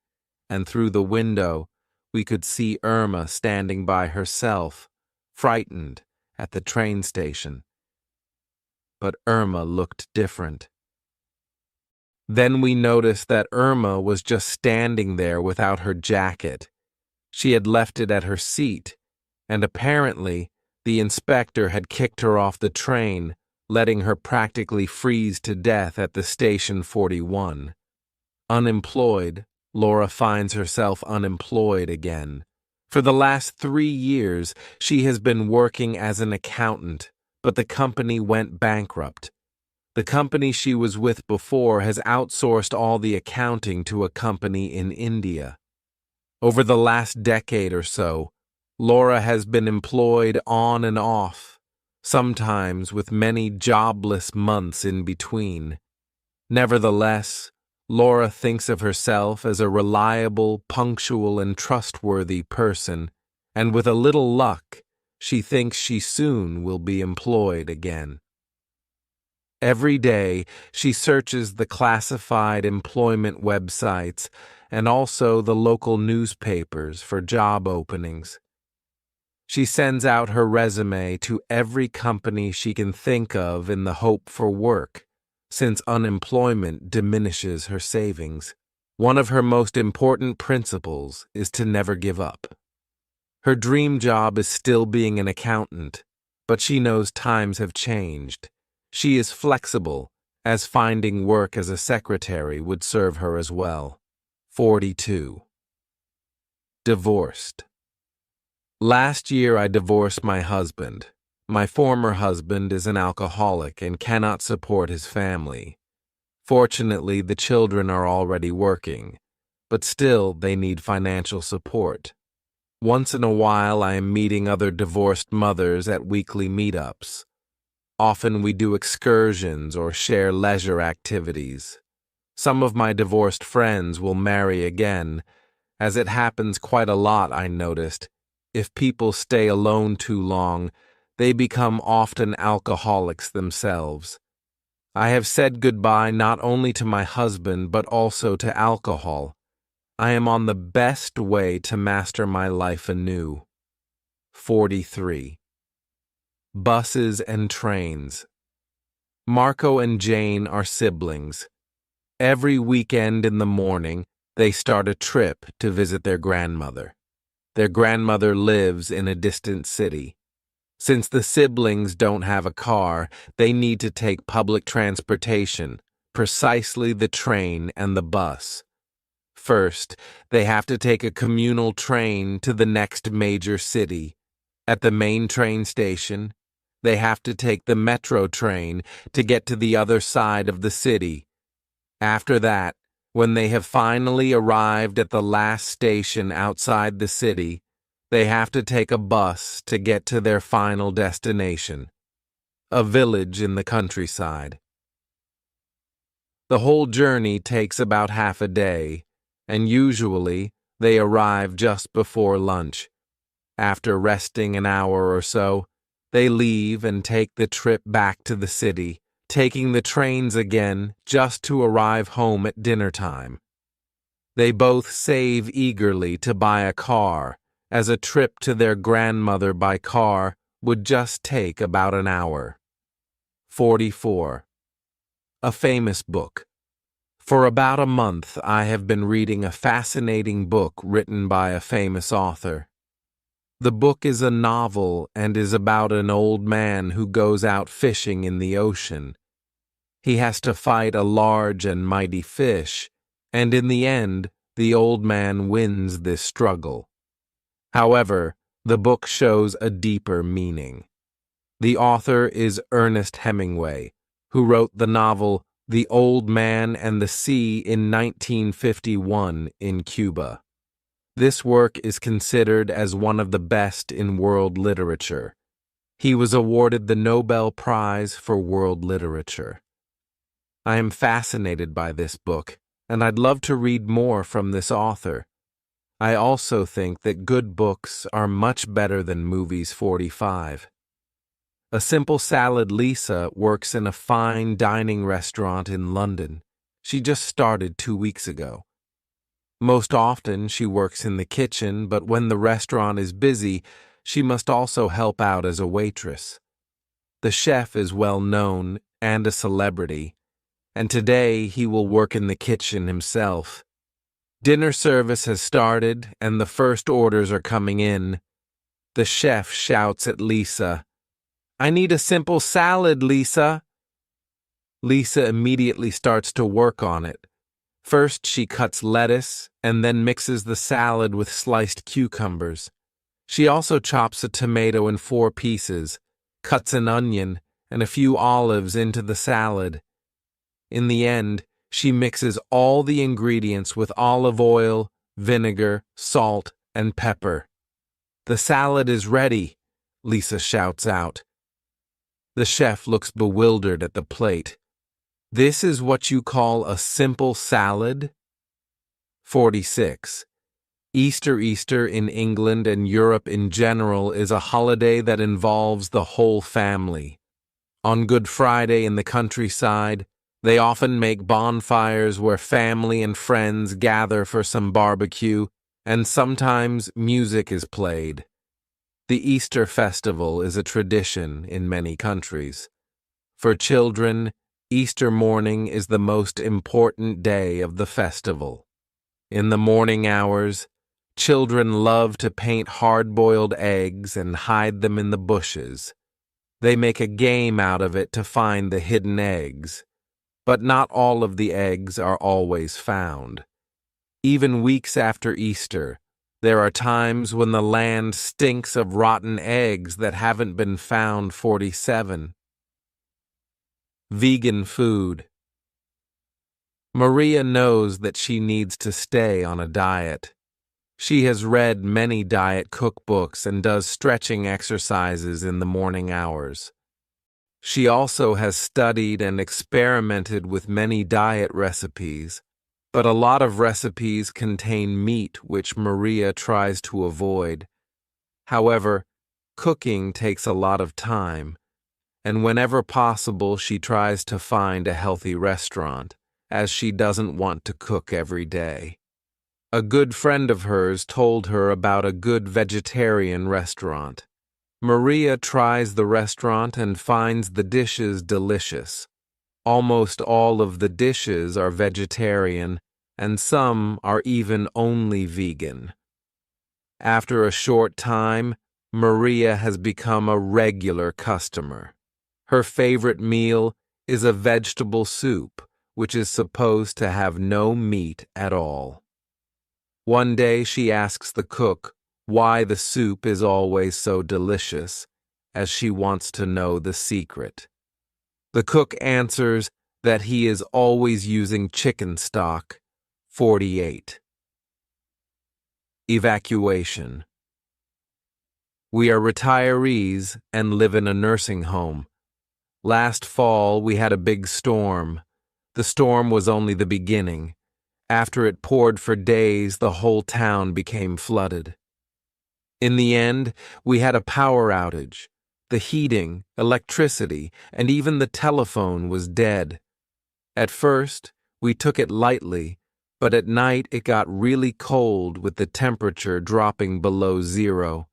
and through the window we could see Irma standing by herself, frightened, at the train station. But Irma looked different. Then we noticed that Irma was just standing there without her jacket. She had left it at her seat, and apparently the inspector had kicked her off the train, letting her practically freeze to death at the station 41. Unemployed, Laura finds herself unemployed again. For the last 3 years, she has been working as an accountant, but the company went bankrupt. The company she was with before has outsourced all the accounting to a company in India. Over the last decade or so, Laura has been employed on and off, sometimes with many jobless months in between. Nevertheless, Laura thinks of herself as a reliable, punctual, and trustworthy person, and with a little luck, she thinks she soon will be employed again. Every day, she searches the classified employment websites and also the local newspapers for job openings. She sends out her resume to every company she can think of in the hope for work, since unemployment diminishes her savings. One of her most important principles is to never give up. Her dream job is still being an accountant, but she knows times have changed. She is flexible, as finding work as a secretary would serve her as well. 42. Divorced. Last year I divorced my husband. My former husband is an alcoholic and cannot support his family. Fortunately, the children are already working, but still they need financial support. Once in a while I am meeting other divorced mothers at weekly meetups. Often we do excursions or share leisure activities. Some of my divorced friends will marry again, as it happens quite a lot, I noticed. If people stay alone too long, they become often alcoholics themselves. I have said goodbye not only to my husband but also to alcohol. I am on the best way to master my life anew. 43. Buses and trains. Marco and Jane are siblings. Every weekend in the morning, they start a trip to visit their grandmother. Their grandmother lives in a distant city. Since the siblings don't have a car, they need to take public transportation, precisely the train and the bus. First, they have to take a communal train to the next major city. At the main train station, they have to take the metro train to get to the other side of the city. After that, when they have finally arrived at the last station outside the city, they have to take a bus to get to their final destination, a village in the countryside. The whole journey takes about half a day, and usually they arrive just before lunch. After resting an hour or so, they leave and take the trip back to the city, taking the trains again just to arrive home at dinner time. They both save eagerly to buy a car, as a trip to their grandmother by car would just take about an hour. 44. A famous book. For about a month I have been reading a fascinating book written by a famous author. The book is a novel and is about an old man who goes out fishing in the ocean. He has to fight a large and mighty fish, and in the end, the old man wins this struggle. However, the book shows a deeper meaning. The author is Ernest Hemingway, who wrote the novel The Old Man and the Sea in 1951 in Cuba. This work is considered as one of the best in world literature. He was awarded the Nobel Prize for World Literature. I am fascinated by this book, and I'd love to read more from this author. I also think that good books are much better than movies. 45. A Simple Salad Lisa works in a fine dining restaurant in London. She just started 2 weeks ago. Most often, she works in the kitchen, but when the restaurant is busy, she must also help out as a waitress. The chef is well known and a celebrity, and today he will work in the kitchen himself. Dinner service has started, and the first orders are coming in. The chef shouts at Lisa, "I need a simple salad, Lisa." Lisa immediately starts to work on it. First, she cuts lettuce and then mixes the salad with sliced cucumbers. She also chops a tomato in 4 pieces, cuts an onion and a few olives into the salad. In the end, she mixes all the ingredients with olive oil, vinegar, salt, and pepper. "The salad is ready," Lisa shouts out. The chef looks bewildered at the plate. "This is what you call a simple salad?" 46. Easter in England and Europe in general is a holiday that involves the whole family. On Good Friday in the countryside, they often make bonfires where family and friends gather for some barbecue, and sometimes music is played. The Easter festival is a tradition in many countries. For children, Easter morning is the most important day of the festival. In the morning hours, children love to paint hard-boiled eggs and hide them in the bushes. They make a game out of it to find the hidden eggs, but not all of the eggs are always found. Even weeks after Easter, there are times when the land stinks of rotten eggs that haven't been found. 47. Vegan food. Maria knows that she needs to stay on a diet. She has read many diet cookbooks and does stretching exercises in the morning hours. She also has studied and experimented with many diet recipes, but a lot of recipes contain meat which Maria tries to avoid. However, cooking takes a lot of time, and whenever possible she tries to find a healthy restaurant, as she doesn't want to cook every day. A good friend of hers told her about a good vegetarian restaurant. Maria tries the restaurant and finds the dishes delicious. Almost all of the dishes are vegetarian, and some are even only vegan. After a short time, Maria has become a regular customer. Her favorite meal is a vegetable soup, which is supposed to have no meat at all. One day she asks the cook why the soup is always so delicious, as she wants to know the secret. The cook answers that he is always using chicken stock. 48. Evacuation. We are retirees and live in a nursing home. Last fall, we had a big storm. The storm was only the beginning. After it poured for days, the whole town became flooded. In the end, we had a power outage. The heating, electricity, and even the telephone was dead. At first, we took it lightly, but at night it got really cold with the temperature dropping below 0.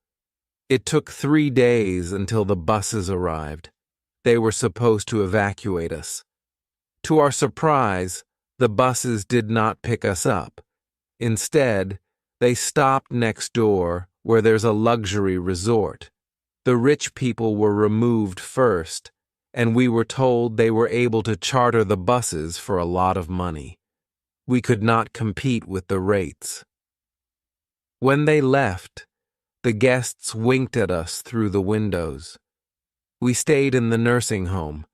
It took 3 days until the buses arrived. They were supposed to evacuate us. To our surprise, the buses did not pick us up. Instead, they stopped next door where there's a luxury resort. The rich people were removed first, and we were told they were able to charter the buses for a lot of money. We could not compete with the rates. When they left, the guests winked at us through the windows. We stayed in the nursing home,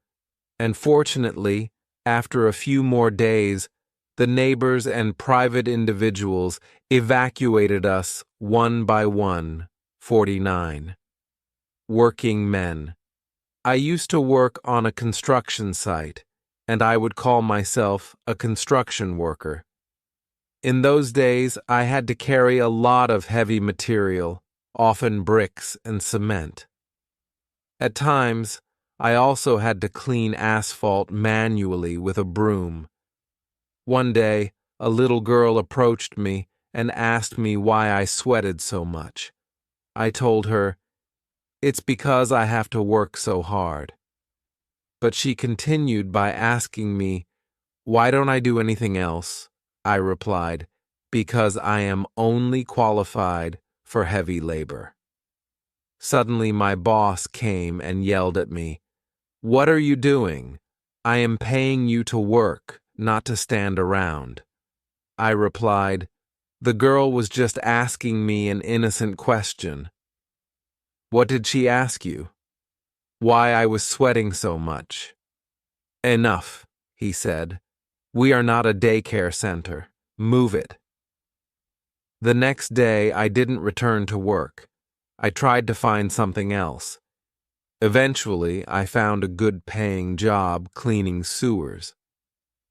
and fortunately, after a few more days, the neighbors and private individuals evacuated us one by one. 49. Working men. I used to work on a construction site, and I would call myself a construction worker. In those days, I had to carry a lot of heavy material, often bricks and cement. At times, I also had to clean asphalt manually with a broom. One day, a little girl approached me and asked me why I sweated so much. I told her, "It's because I have to work so hard." But she continued by asking me, "Why don't I do anything else?" I replied, "Because I am only qualified for heavy labor." Suddenly my boss came and yelled at me, "What are you doing? I am paying you to work, not to stand around." I replied, "The girl was just asking me an innocent question." "What did she ask you?" "Why I was sweating so much." "Enough," he said. "We are not a daycare center. Move it." The next day, I didn't return to work. I tried to find something else. Eventually, I found a good-paying job cleaning sewers.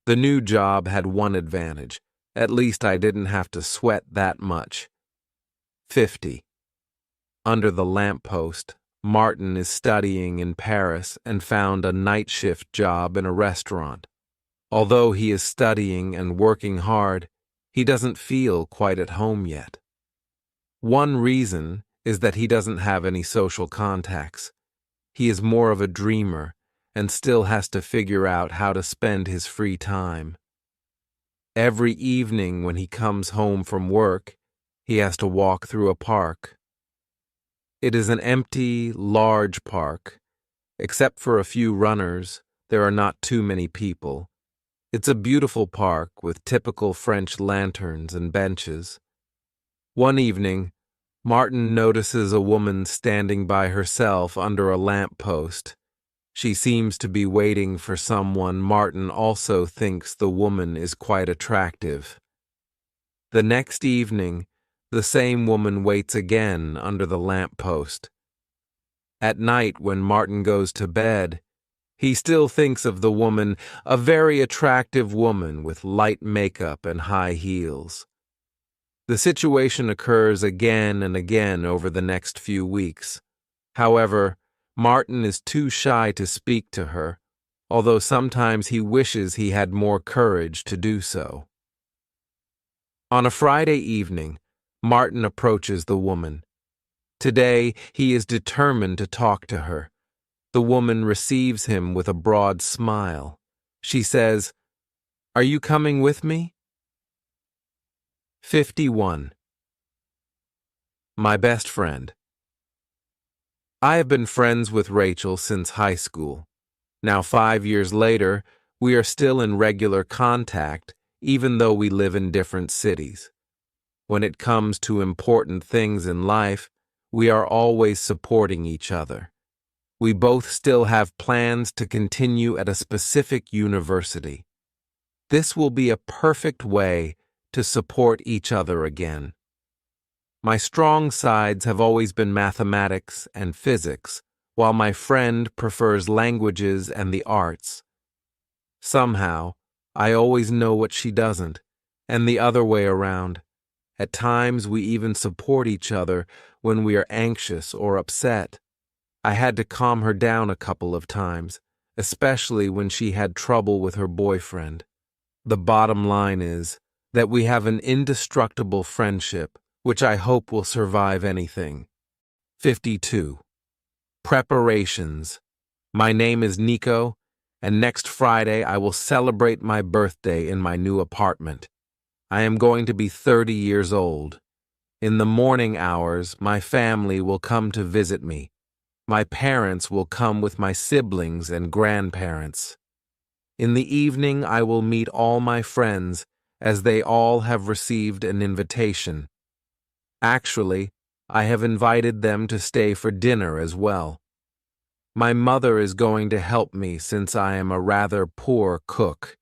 The new job had one advantage. At least I didn't have to sweat that much. 50. Under the lamppost, Martin is studying in Paris and found a night shift job in a restaurant. Although he is studying and working hard, he doesn't feel quite at home yet. One reason is that he doesn't have any social contacts. He is more of a dreamer and still has to figure out how to spend his free time. Every evening when he comes home from work, he has to walk through a park. It is an empty, large park. Except for a few runners, there are not too many people. It's a beautiful park with typical French lanterns and benches. One evening, Martin notices a woman standing by herself under a lamppost. She seems to be waiting for someone. Martin also thinks the woman is quite attractive. The next evening, the same woman waits again under the lamppost. At night, when Martin goes to bed, he still thinks of the woman, a very attractive woman with light makeup and high heels. The situation occurs again and again over the next few weeks. However, Martin is too shy to speak to her, although sometimes he wishes he had more courage to do so. On a Friday evening, Martin approaches the woman. Today, he is determined to talk to her. The woman receives him with a broad smile. She says, "Are you coming with me?" 51. My best friend. I have been friends with Rachel since high school. Now 5 years later, we are still in regular contact, even though we live in different cities. When it comes to important things in life, we are always supporting each other. We both still have plans to continue at a specific university. This will be a perfect way to support each other again. My strong sides have always been mathematics and physics, while my friend prefers languages and the arts. Somehow, I always know what she doesn't, and the other way around. At times, we even support each other when we are anxious or upset. I had to calm her down a couple of times, especially when she had trouble with her boyfriend. The bottom line is that we have an indestructible friendship, which I hope will survive anything. 52. Preparations. My name is Nico, and next Friday I will celebrate my birthday in my new apartment. I am going to be 30 years old. In the morning hours, my family will come to visit me. My parents will come with my siblings and grandparents. In the evening, I will meet all my friends, as they all have received an invitation. Actually, I have invited them to stay for dinner as well. My mother is going to help me since I am a rather poor cook.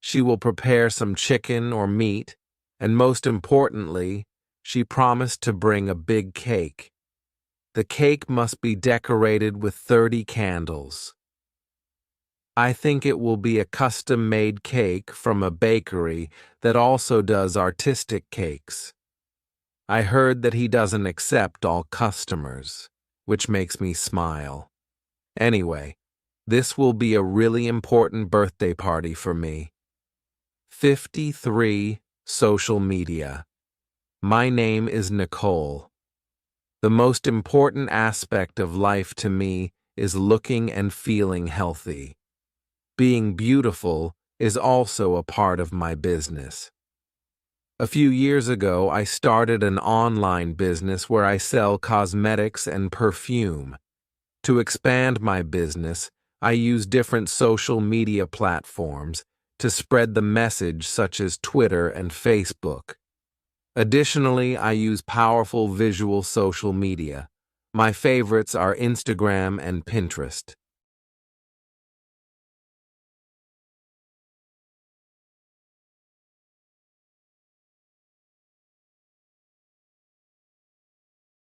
She will prepare some chicken or meat, and most importantly, she promised to bring a big cake. The cake must be decorated with 30 candles. I think it will be a custom-made cake from a bakery that also does artistic cakes. I heard that he doesn't accept all customers, which makes me smile. Anyway, this will be a really important birthday party for me. 53. Social media. My name is Nicole. The most important aspect of life to me is looking and feeling healthy. Being beautiful is also a part of my business. A few years ago, I started an online business where I sell cosmetics and perfume. To expand my business, I use different social media platforms to spread the message, such as Twitter and Facebook. Additionally, I use powerful visual social media. My favorites are Instagram and Pinterest.